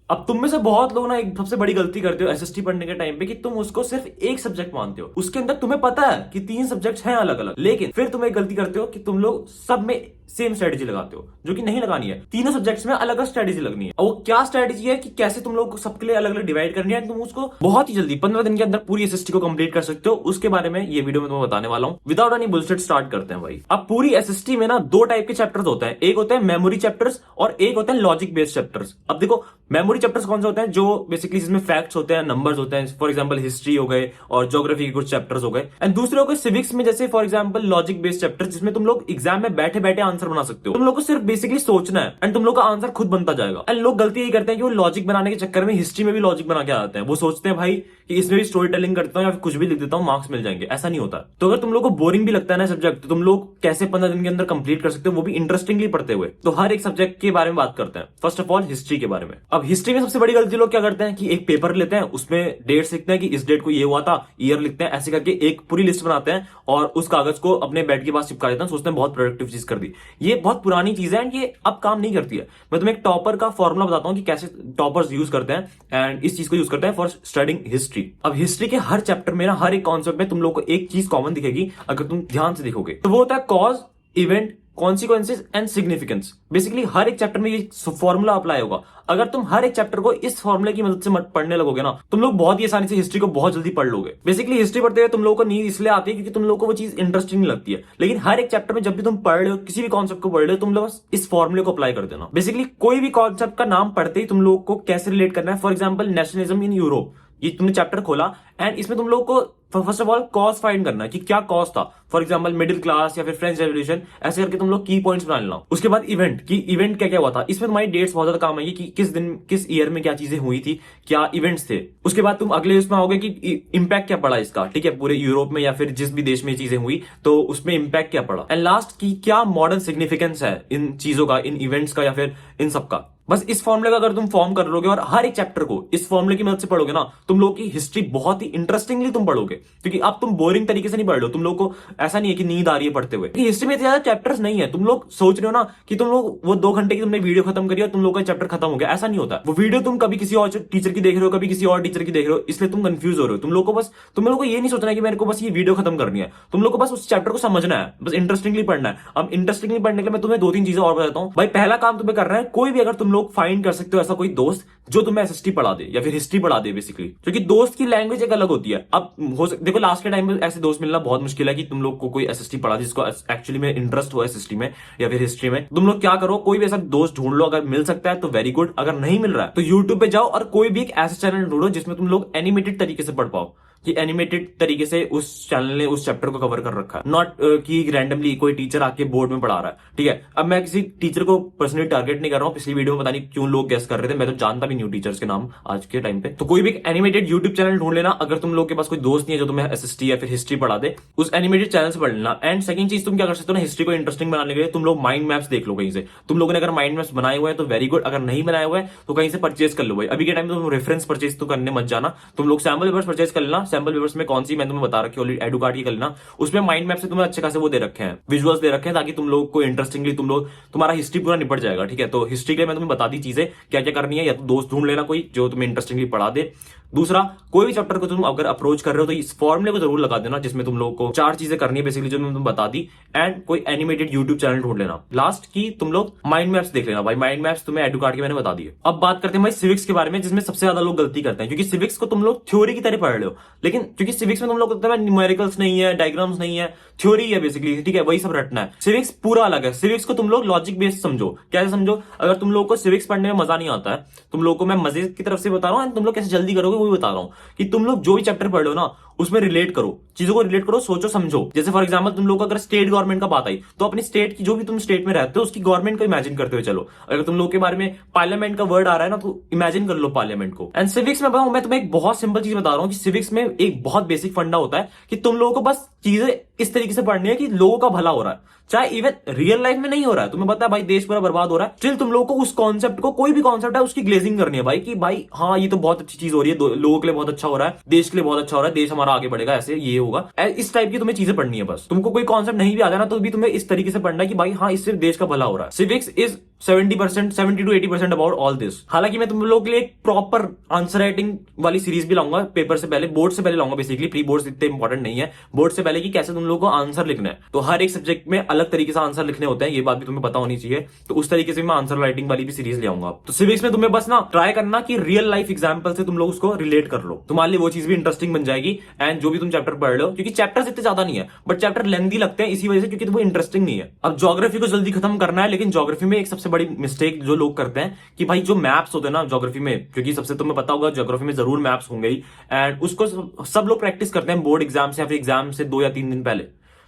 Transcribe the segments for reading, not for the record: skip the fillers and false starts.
अब तुम में से बहुत लोग ना एक सबसे बड़ी गलती करते हो एसएसटी पढ़ने के टाइम पे कि तुम उसको सिर्फ एक सब्जेक्ट मानते हो। उसके अंदर तुम्हें पता है कि 3 सब्जेक्ट्स हैं अलग अलग, लेकिन फिर तुम एक गलती करते हो कि तुम लोग सब में सेम स्ट्रेटेजी लगाते हो, जो कि नहीं लगानी है। तीनों सब्जेक्ट्स में अलग अलग स्ट्रेटेजी लगनी है। और वो क्या स्ट्रेटेजी है कि कैसे तुम लोग सबके लिए अलग अलग डिवाइड करनी है, तुम उसको बहुत ही जल्दी 15 दिन के अंदर पूरी एसएसटी को कंप्लीट कर सकते हो। उसके बारे में ये वीडियो में तुम्हें बताने वाला हूं। विदाउट एनी बुलशिट स्टार्ट करते हैं भाई। अब पूरी एसएसटी में ना 2 टाइप के चैप्टर्स होते हैं, एक होते हैं मेमोरी चैप्टर्स और एक होते हैं लॉजिक बेस्ड चैप्टर्स। अब देखो मेमोरी चैप्टर्स कौन से होते हैं, जो बेसिकली जिसमें फैक्ट्स होते हैं, नंबर्स होते हैं, फॉर एग्जांपल हिस्ट्री हो गए और ज्योग्राफी के कुछ चैप्टर्स हो गए। एंड दूसरे हो गए सिविक्स में, जैसे for example logic based chapter, जिसमें तुम लोग एग्जाम में बैठे बैठे आंसर बना सकते हो। तुम लोग को सिर्फ बेसिकली सोचना है एंड तुम लोग का आंसर खुद बनता जाएगा। एंड लोग गलती यही करते हैं कि वो लॉजिक बनाने के चक्कर में हिस्ट्री में भी लॉजिक बना के आते हैं। वो सोचते हैं भाई कि इसमें भी स्टोरी टेलिंग करता हूं या फिर कुछ भी लिख देता हूं, मार्क्स मिल जाएंगे। ऐसा नहीं होता। तो अगर तुम लोग को बोरिंग भी लगता है ना सब्जेक्ट, तो तुम लोग कैसे 15 दिन के अंदर कंप्लीट कर सकते हो, वो भी इंटरेस्टिंगली पढ़ते हुए। तो हर एक सब्जेक्ट के बारे में बात करते हैं। फर्स्ट ऑफ ऑल हिस्ट्री के बारे में। अब हिस्ट्री में सबसे बड़ी गलती लोग क्या करते हैं कि एक पेपर लेते हैं, उसमें डेट्स लिखते हैं कि इस डेट को ये हुआ था, ईयर लिखते हैं, ऐसे करके एक पूरी लिस्ट बनाते हैं और उस कागज को अपने बेड के पास चिपका देते हैं। सोचते हैं बहुत प्रोडक्टिव चीज कर दी। ये बहुत पुरानी चीज है एंड ये अब काम नहीं करती है। मैं तुम्हें एक टॉपर का फॉर्मूला बताता हूं कि कैसे टॉपर्स यूज करते हैं एंड इस चीज को यूज करते हैं फॉर स्टडिंग हिस्ट्री। अब हिस्ट्री के हर चैप्टर में ना, हर एक कॉन्सेप्ट में तुम लोग को एक चीज कॉमन दिखेगी अगर तुम ध्यान से देखोगे, तो वो होता है cause, event, consequences and significance. Basically हर एक चैप्टर में ये फॉर्मूला अप्लाई होगा। अगर तुम हर एक चैप्टर को इस फॉर्मूले की मदद से पढ़ने लगोगे ना, तुम लोग बहुत ही आसानी से हिस्ट्री को बहुत जल्दी पढ़ लोगे। बेसिकली हिस्ट्री पढ़ते हुए तुम लोगों को नींद इसलिए आती है क्योंकि तुम लोगों को वो चीज इंटरेस्टिंग लगती है। लेकिन हर एक चैप्टर में जब भी तुम पढ़ रहे हो, किसी भी कॉन्सेप्ट को पढ़ रहे हो, तुम लोग बस इस फॉर्मूले को अप्लाई कर देना। बेसिकली कोई भी कॉन्सेप्ट का नाम पढ़ते ही तुम लोग को कैसे रिलेट करना है। For example nationalism in Europe, ये तुमने चैप्टर खोला एंड इसमें तुम लोग को first of all cause find करना है कि क्या कॉज था। फॉर एग्जांपल मिडिल क्लास या फिर फ्रेंच रेवोल्यूशन, ऐसे करके तुम लोग की पॉइंट्स बना लेना। उसके बाद इवेंट, कि इवेंट क्या क्या हुआ था। इसमें तुम्हारी डेट्स बहुत ज्यादा काम आएगी कि किस दिन किस ईयर में क्या चीजें हुई थी, क्या इवेंट्स थे। उसके बाद तुम अगले उसमें आओगे कि इंपैक्ट क्या पड़ा इसका, ठीक है, पूरे यूरोप में या फिर जिस भी देश में चीजें हुई तो उसमें इंपैक्ट क्या पड़ा। एंड लास्ट की क्या मॉडर्न सिग्निफिकेंस है इन चीजों का, इन इवेंट्स का या फिर इन सबका। बस इस फॉर्मूले का अगर तुम फॉर्म कर लोगे और हर एक चैप्टर को इस फॉर्मूले की मदद से पढ़ोगे ना, तुम लोग की हिस्ट्री बहुत ही इंटरेस्टिंगली तुम पढ़ोगे। क्योंकि अब तुम बोरिंग तरीके से नहीं पढ़ रहे हो। तुम लोग को ऐसा नहीं है कि नींद आ रही है पढ़ते हुए। हिस्ट्री में ज्यादा चैप्टर्स नहीं है। तुम लोग सोच रहे हो ना कि तुम लोग वो 2 घंटे की तुमने वीडियो खत्म करी और तुम लोग का चैप्टर खत्म हो गया। ऐसा नहीं होता। वो वीडियो तुम कभी किसी और टीचर की देख रहे हो, कभी किसी और टीचर की देख रहे हो, इसलिए तुम कंफ्यूज हो रहे हो। तुम लोग को बस तुम लोग को ये नहीं सोचना है कि मेरे को बस ये वीडियो खत्म करनी है। तुम लोग को बस उस चैप्टर को समझना है, बस इंटरेस्टिंगली पढ़ना है। अब इंटरेस्टिंगली पढ़ने के लिए मैं तुम्हें 2-3 चीजें और बताता हूं भाई। पहला काम तुम्हें करना है, कोई भी अगर तुम लोग फाइंड कर सकते हो ऐसा कोई दोस्त जो तुम्हें एसएसटी पढ़ा दे या फिर हिस्ट्री पढ़ा दे बेसिकली, क्योंकि दोस्त की लैंग्वेज एक अलग होती है। अब देखो लास्ट के टाइम में ऐसे दोस्त मिलना बहुत मुश्किल है कि तुम लोग को कोई एसएसटी पढ़ा दे जिसको एक्चुअली में इंटरेस्ट हो एसएसटी में या फिर हिस्ट्री में। तुम लोग क्या करो, कोई भी ऐसा दोस्त ढूंढ लो। अगर मिल सकता है तो वेरी गुड, अगर नहीं मिल रहा है तो यूट्यूब पे जाओ और कोई भी एक ऐसा चैनल ढूंढो जिसमें तुम लोग एनिमेटेड तरीके से पढ़ पाओ, कि एनिमेटेड तरीके से उस चैनल ने उस चैप्टर को कवर कर रखा है, नॉट कि रैंडमली कोई टीचर आके बोर्ड में पढ़ा रहा है। ठीक है, अब मैं किसी टीचर को पर्सनली टारगेट नहीं कर रहा हूं। पिछली वीडियो में पता नहीं क्यों लोग गेस कर रहे थे, मैं तो जानता भी नहीं हूं टीचर्स के नाम आज के टाइम पे। तो कोई भी एनिमेटेड यूट्यूब चैनल ढूंढ लेना। अगर तुम लोग के पास कोई दोस्त नहीं है जो तुम्हें एसएसटी या फिर हिस्ट्री पढ़ा दे, उस एनिमेटेड चैनल से पढ़ लेना। एंड सेकंड चीज तुम क्या कर सकते हो ना, हिस्ट्री को इंटरेस्टिंग बनाने के लिए तुम लोग माइंड मैप्स देख लो कहीं से। तुम लोगों ने अगर माइंड मैप्स बनाए हुए हैं तो वेरी गुड, अगर नहीं बनाए हुए हैं तो कहीं से परचेज कर लो भाई। अभी के टाइम में तुम रेफरेंस परचेज तो करने मत जाना, तुम लोग सैंपल पेपर्स परचेज कर लेना। सैंपल पेपर्स में कौन सी मैं तुम्हें बता रखी ऑलरेडी, एडुकार्ड की कर लेना। उसमें माइंड मैप से तुम्हें अच्छे खासे वो दे रखे हैं, विजुअल्स दे रखे हैं, ताकि तुम लोग को इंटरेस्टिंगली तुम्हारा हिस्ट्री पूरा निपट जाएगा। ठीक है, तो हिस्ट्री के लिए मैं तुम्हें बता दी चीजें क्या क्या करनी है। या तो दोस्त ढूंढ लेना कोई जो तुम्हें इंटरेस्टिंगली पढ़ा दे। दूसरा, कोई भी चैप्टर को तुम अगर अप्रोच कर रहे हो तो इस फॉर्मूले को जरूर लगा देना, जिसमें तुम लोगों को 4 चीजें करनी है बेसिकली जो मैंने तुम बता दी। एंड कोई एनिमेटेड यूट्यूब चैनल ढूंढ लेना। लास्ट की तुम लोग माइंड मैप्स देख लेना भाई। माइंड मैप्स तुम्हें एडुकार्ड की मैंने बता दी है। अब बात करते हैं भाई सिविक्स के बारे में, जिसमें सबसे ज्यादा लोग गलती करते हैं। क्योंकि सिविक्स को तुम लोग थ्योरी की तरह पढ़ रहे हो, लेकिन क्योंकि सिविक्स में तुम लोग न्यूमेरिकल्स नहीं है, डायग्राम्स नहीं है, थ्योरी है बेसिकली। ठीक है, वही सब रटना है। सिविक्स पूरा अलग है। सिविक्स को तुम लोग लॉजिक बेस्ड समझो। कैसे समझो, अगर तुम लोग को सिविक्स पढ़ने में मजा नहीं आता है, तुम लोग को मैं मजे की तरफ से बता रहा हूँ, तुम लोग कैसे जल्दी करोगे वो भी बता रहा हूँ। कि तुम लोग जो भी चैप्टर पढ़ लो ना, उसमें रिलेट करो, चीजों को रिलेट करो, सोचो समझो। जैसे फॉर एग्जांपल तुम लोग को अगर स्टेट गवर्नमेंट का बात आई तो अपनी स्टेट की, जो भी तुम स्टेट में रहते हो उसकी गवर्नमेंट को इमेजिन करते हुए चलो। अगर तुम लोग के बारे में पार्लियामेंट का वर्ड आ रहा है ना, तो इमेजिन कर लो पार्लियामेंट को। एंड सिविक्स में मैं तुम्हें एक बहुत सिंपल चीज बता रहा हूँ कि सिविक्स में एक बहुत बेसिक फंडा होता है कि तुम लोगों को बस चीजें इस तरीके से पढ़नी है कि लोगों का भला हो रहा है, चाहे इवन रियल लाइफ में नहीं हो रहा है। तुम्हें पता है भाई देश पूरा बर्बाद हो रहा है, स्टिल तुम लोगों को उस कॉन्सेप्ट को, कोई भी कॉन्सेप्ट है उसकी ग्लेजिंग करनी है भाई, कि भाई हाँ ये तो बहुत अच्छी चीज हो रही है, लोगों के लिए बहुत अच्छा हो रहा है, देश के लिए बहुत अच्छा हो रहा है, देश हमारा आगे बढ़ेगा, ऐसे ये होगा। इस टाइप की तुम्हें चीजें पढ़नी है। बस तुमको कोई कॉन्सेप्ट नहीं भी आ जाना तो भी तुम्हें इस तरीके से पढ़ना है कि भाई हाँ इससे देश का भला हो रहा है। Civics is 70%, 70 to 80% about all this. हालांकि मैं तुम लोगों के लिए एक प्रॉपर आंसर राइटिंग वाली सीरीज भी लाऊंगा पेपर से पहले, बोर्ड से पहले लाऊंगा। बेसिकली प्री बोर्ड इतने इंपॉर्टेंट नहीं है, बोर्ड से पहले कि कैसे तुम लोगों को आंसर लिखना है। तो हर एक सब्जेक्ट में अलग तरीके से आंसर लिखने होते हैं, ये बात भी तुम्हें पता होनी चाहिए। तो उस तरीके से मैं आंसर राइटिंग वाली भी सीरीज ले आऊंगा। तो सिविक्स में तुम्हें बस ना ट्राई करना कि रियल लाइफ एग्जाम्पल से तुम लोग उसको रिलेट कर लो, तुम्हारे लिए वो चीज भी इंटरेस्टिंग बन जाएगी। एंड जो भी तुम चैप्टर पढ़ रहे हो, क्योंकि चैप्टर्स इतने ज्यादा नहीं है बट चैप्टर लेंथी लगते हैं इसी वजह से, क्योंकि वो इंटरेस्टिंग नहीं है। अब ज्योग्राफी को जल्दी खत्म करना है, लेकिन ज्योग्राफी में एक सबसे बड़ी मिस्टेक जो लोग करते हैं कि भाई जो मैप्स होते हैं ना ज्योग्राफी में, क्योंकि सबसे तुम्हें पता होगा ज्योग्राफी में जरूर मैप्स होंगे ही, एंड उसको सब लोग प्रैक्टिस करते हैं बोर्ड एग्जाम से या फिर एग्जाम से 2 या 3 दिन पहले।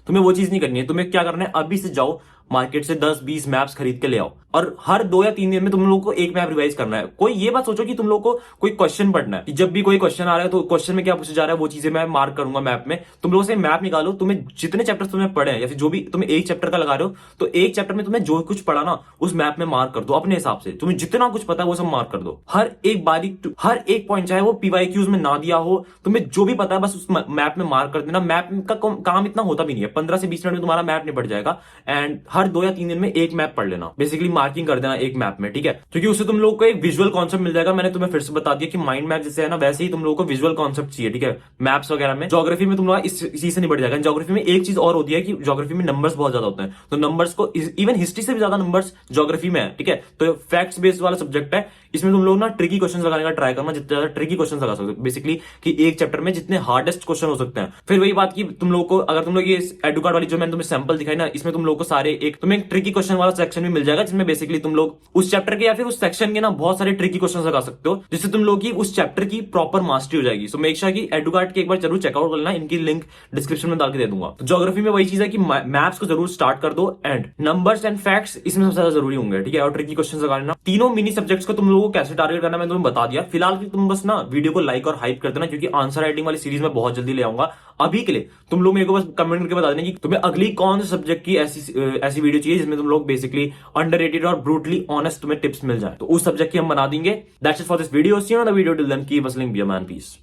तुम्हें वो चीज नहीं करनी है। तुम्हें क्या करना है, अभी से जाओ मार्केट से 10-20 मैप्स खरीद के ले आओ, और हर 2 या 3 दिन में तुम लोगों को एक मैप रिवाइज करना है। कोई ये बात सोचो कि तुम लोगों को कोई क्वेश्चन पढ़ना है, कि जब भी कोई क्वेश्चन आ रहा है तो क्वेश्चन में क्या पूछा जा रहा है वो चीजें मैं मार्क करूंगा मैप में। तुम लोगों से मैप निकालो, तुम्हें जितने चैप्टर्स तुमने पढ़े हैं या फिर जो भी तुम्हें एक चैप्टर का लगा रहे हो, तो एक चैप्टर में तुम्हें जो कुछ पढ़ा ना उस मैप में मार्क कर दो अपने हिसाब से। तुम्हें जितना कुछ पता है वो सब मार्क कर दो, हर एक बारीक, हर एक पॉइंट, चाहे वो पीवाईक्यूज में ना दिया हो, तुम्हें जो भी पता है बस उस मैप में मार्क कर देना। मैप का काम इतना होता भी नहीं है, 15 से 20 मिनट में तुम्हारा मैप निपट जाएगा। एंड हर 2 या 3 दिन में एक मैप पढ़ लेना, बेसिकली मार्किंग कर देना एक मैप में, ठीक है। क्योंकि उससे तुम लोगों को एक विजुअल कॉन्सेप्ट मिल जाएगा। मैंने तुम्हें फिर से बता दिया कि माइंड मैप जैसे है ना, वैसे ही तुम लोगों को विजुअल कॉन्सेप्ट चाहिए, ठीक है। मैप्स वगैरह में, ज्योग्राफी में तुम लोग इस चीज से निपट जाएगा। ज्योग्राफी में एक चीज और होती है कि ज्योग्राफी में नंबर्स बहुत ज्यादा होते हैं, तो नंबर्स को, इवन हिस्ट्री से भी ज्यादा नंबर्स ज्योग्राफी में है, ठीक है। तो फैक्ट्स बेस्ड वाला सब्जेक्ट है, इसमें तुम लोग ना ट्रिकी क्वेश्चन लगाने का ट्राई करना, जितने ज्यादा ट्रिकी क्वेश्चन लगा सकते हो, बेसिकली कि एक चैप्टर में जितने हार्डेस्ट क्वेश्चन हो सकते हैं। फिर वही बात की तुम लोगों को, अगर तुम लोग ये एडुकार्ड वाली जो मैंने तुम्हें सैंपल दिखाई ना, इसमें तुम लोग को सारे एक तुम्हें एक ट्रिकी क्वेश्चन वाला सेक्शन भी मिल जाएगा, जिसमें बेसिकली तुम लोग उस चैप्टर के या फिर उस सेक्शन के ना बहुत सारे ट्रिकी क्वेश्चन लगा सकते हो, जिससे तुम लोग की उस चैप्टर की प्रॉपर मास्टरी हो जाएगी। सो मेक श्योर कि एडुकार्ड की एक बार जरूर चेकआउट करना, इनकी लिंक डिस्क्रिप्शन में डाल के दे दूंगा। तो ज्योग्राफी में वही चीज है कि मैप्स को जरूर स्टार्ट कर दो, एंड नंबर्स एंड फैक्ट्स इसमें सबसे ज्यादा जरूरी होंगे, ठीक है। और ट्रिकी क्वेश्चन लगा लेना। तीनों मिनी सब्जेक्ट्स को तुम लोगों को कैसे टारगेट करना मैंने तुम्हें बता दिया। फिलहाल की तुम बस ना वीडियो को लाइक और हाइप कर देना, क्योंकि आंसर राइटिंग वाली सीरीज में बहुत जल्दी ले आऊंगा। अभी के लिए तुम लोग मेरे को बस कमेंट करके बता देना कि तुम्हें अगली कौन से सब्जेक्ट की ऐसी वीडियो चाहिए जिसमें तुम लोग बेसिकली अंडररेटेड और ब्रूटली ऑनेस्ट तुम्हें टिप्स मिल जाए, तो उस सब्जेक्ट की हम बना देंगे। That's it for this video. See you on the video, till then keep hustling, be a man, piece.